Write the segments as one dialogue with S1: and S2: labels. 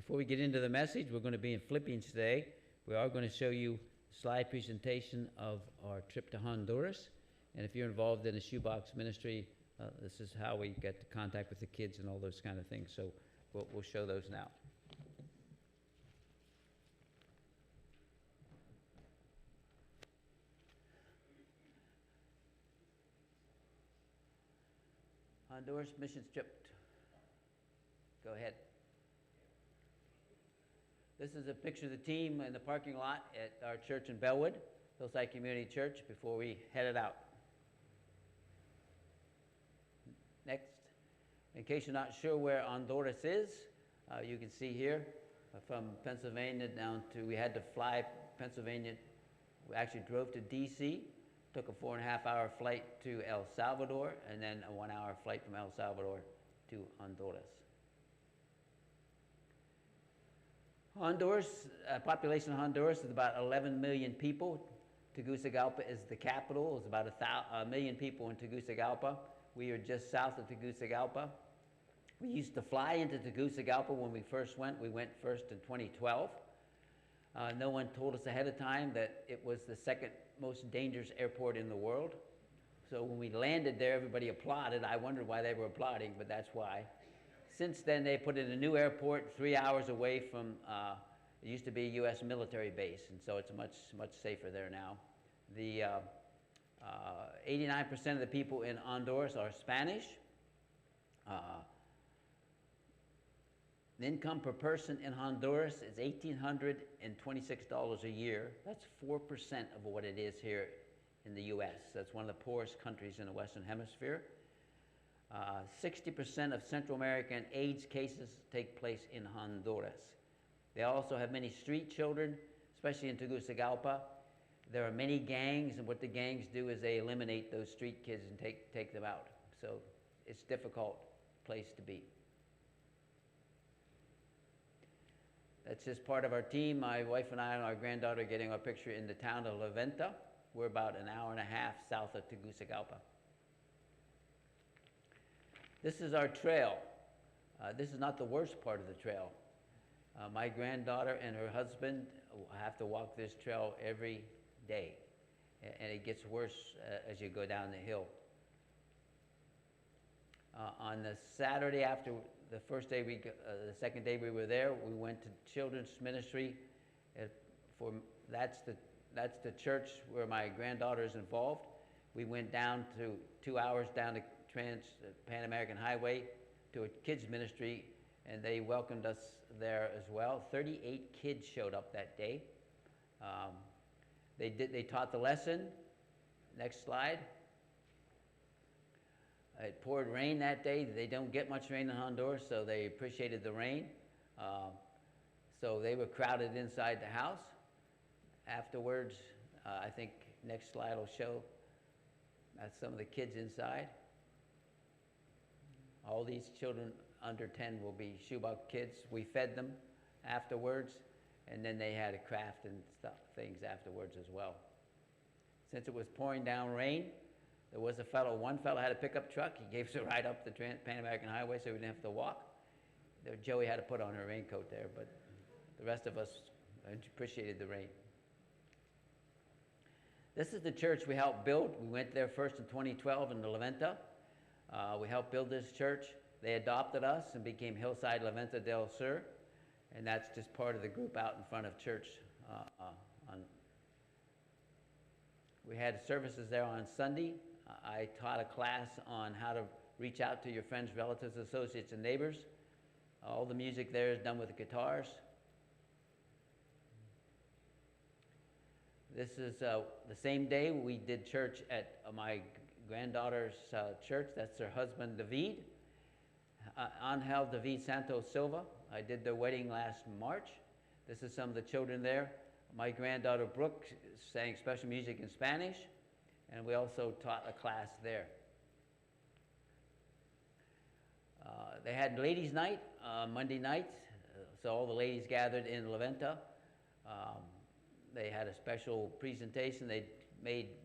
S1: Before we get into the message, we're going to be in Philippians today. We are going to show you a slide presentation of our trip to Honduras. And if you're involved in a shoebox ministry, this is how we get to contact with the kids and all those kind of things. So we'll show those now. Honduras missions trip. Go ahead. This is a picture of the team in the parking lot at our church in Bellwood, Hillside Community Church, before we headed out. Next. In case you're not sure where Honduras is, you can see here from Pennsylvania down to, we had to fly Pennsylvania. We actually drove to D.C., took a 4.5-hour flight to El Salvador, and then a 1-hour flight from El Salvador to Honduras. Honduras, population of Honduras is about 11 million people. Tegucigalpa is the capital. There's about a million people in Tegucigalpa. We are just south of Tegucigalpa. We used to fly into Tegucigalpa when we first went. We went first in 2012. No one told us ahead of time that it was the second most dangerous airport in the world. So when we landed there, everybody applauded. I wondered why they were applauding, but that's why. Since then, they put in a new airport 3 hours away from, it used to be a U.S. military base, and so it's much safer there now. The 89% of the people in Honduras are Spanish. The income per person in Honduras is $1,826 a year. That's 4% of what it is here in the U.S. That's one of the poorest countries in the Western Hemisphere. 60% of Central American AIDS cases take place in Honduras. They also have many street children, especially in Tegucigalpa. There are many gangs, and what the gangs do is they eliminate those street kids and take them out. So it's a difficult place to be. That's just part of our team. My wife and I and our granddaughter are getting our picture in the town of La Venta. We're about an hour and a half south of Tegucigalpa. This is our trail. This is not the worst part of the trail. My granddaughter and her husband have to walk this trail every day, and it gets worse as you go down the hill. On the Saturday after the first day, the second day we were there, we went to children's ministry. That's the church where my granddaughter is involved. We went down to 2 hours down the Pan American Highway to a kids ministry, and they welcomed us there as well. 38 kids showed up that day. They taught the lesson. Next slide. It poured rain that day. They don't get much rain in Honduras, so they appreciated the rain. So they were crowded inside the house. Afterwards, I think next slide will show that's some of the kids inside. All these children under 10 will be shoebox kids. We fed them afterwards, and then they had a craft and things afterwards as well. Since it was pouring down rain, there was one fellow had a pickup truck. He gave us a ride up the Pan American Highway so we didn't have to walk. Joey had to put on her raincoat there, but the rest of us appreciated the rain. This is the church we helped build. We went there first in 2012 in La Venta. We helped build this church. They adopted us and became Hillside La Venta del Sur, and that's just part of the group out in front of church. We had services there on Sunday. I taught a class on how to reach out to your friends, relatives, associates, and neighbors. All the music there is done with the guitars. This is the same day we did church at my granddaughter's church. That's her husband, David. Angel David Santos Silva. I did their wedding last March. This is some of the children there. My granddaughter, Brooke, sang special music in Spanish, and we also taught a class there. They had ladies' night Monday night, so all the ladies gathered in La Venta. They had a special presentation. They made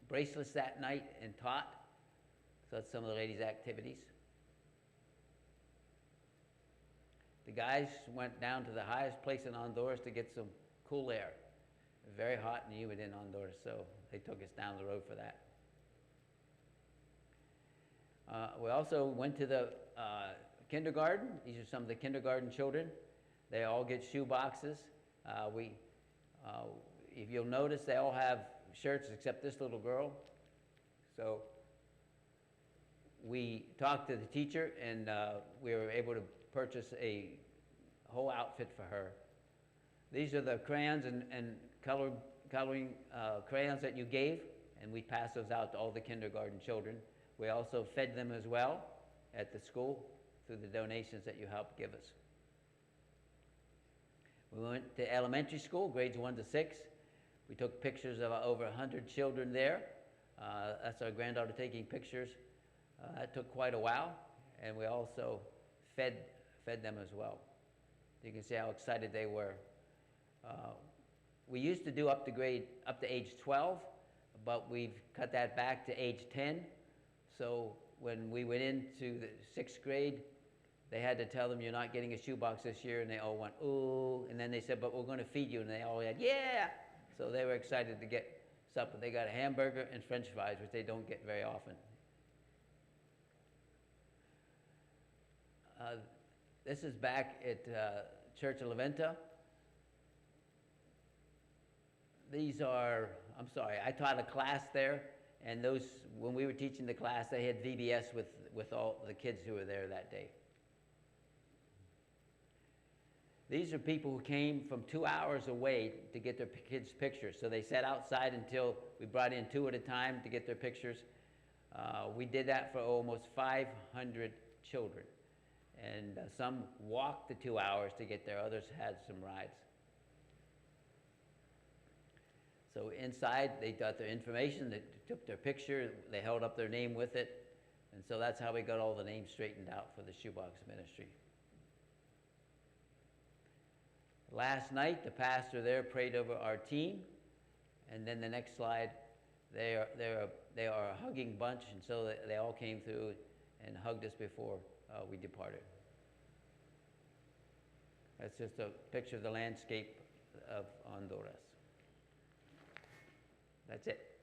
S1: bracelets that night and taught. So that's some of the ladies' activities. The guys went down to the highest place in Honduras to get some cool air. Very hot and humid in Honduras, so they took us down the road for that. We also went to the kindergarten. These are some of the kindergarten children. They all get shoe boxes. If you'll notice, they all have shirts except this little girl. So we talked to the teacher, and we were able to purchase a whole outfit for her. These are the crayons and coloring crayons that you gave, and we passed those out to all the kindergarten children. We also fed them as well at the school through the donations that you helped give us. We went to elementary school, grades 1 to 6. We took pictures of over 100 children there. That's our granddaughter taking pictures. That took quite a while, and we also fed them as well. You can see how excited they were. We used to do up to age 12, but we've cut that back to age 10. So when we went into the 6th grade, they had to tell them, you're not getting a shoebox this year, and they all went, ooh, and then they said, but we're going to feed you, and they all had, yeah! So they were excited to get supper. They got a hamburger and french fries, which they don't get very often. This is back at Church of La Venta. These are, I'm sorry, I taught a class there, and those, when we were teaching the class, they had VBS with all the kids who were there that day. These are people who came from 2 hours away to get their kids' pictures. So they sat outside until we brought in 2 at a time to get their pictures. We did that for almost 500 children. And some walked the 2 hours to get there. Others had some rides. So inside, they got their information, they took their picture, they held up their name with it. And so that's how we got all the names straightened out for the shoebox ministry. Last night, the pastor there prayed over our team. And then the next slide, they are a hugging bunch, and so they all came through and hugged us before we departed. That's just a picture of the landscape of Honduras. That's it.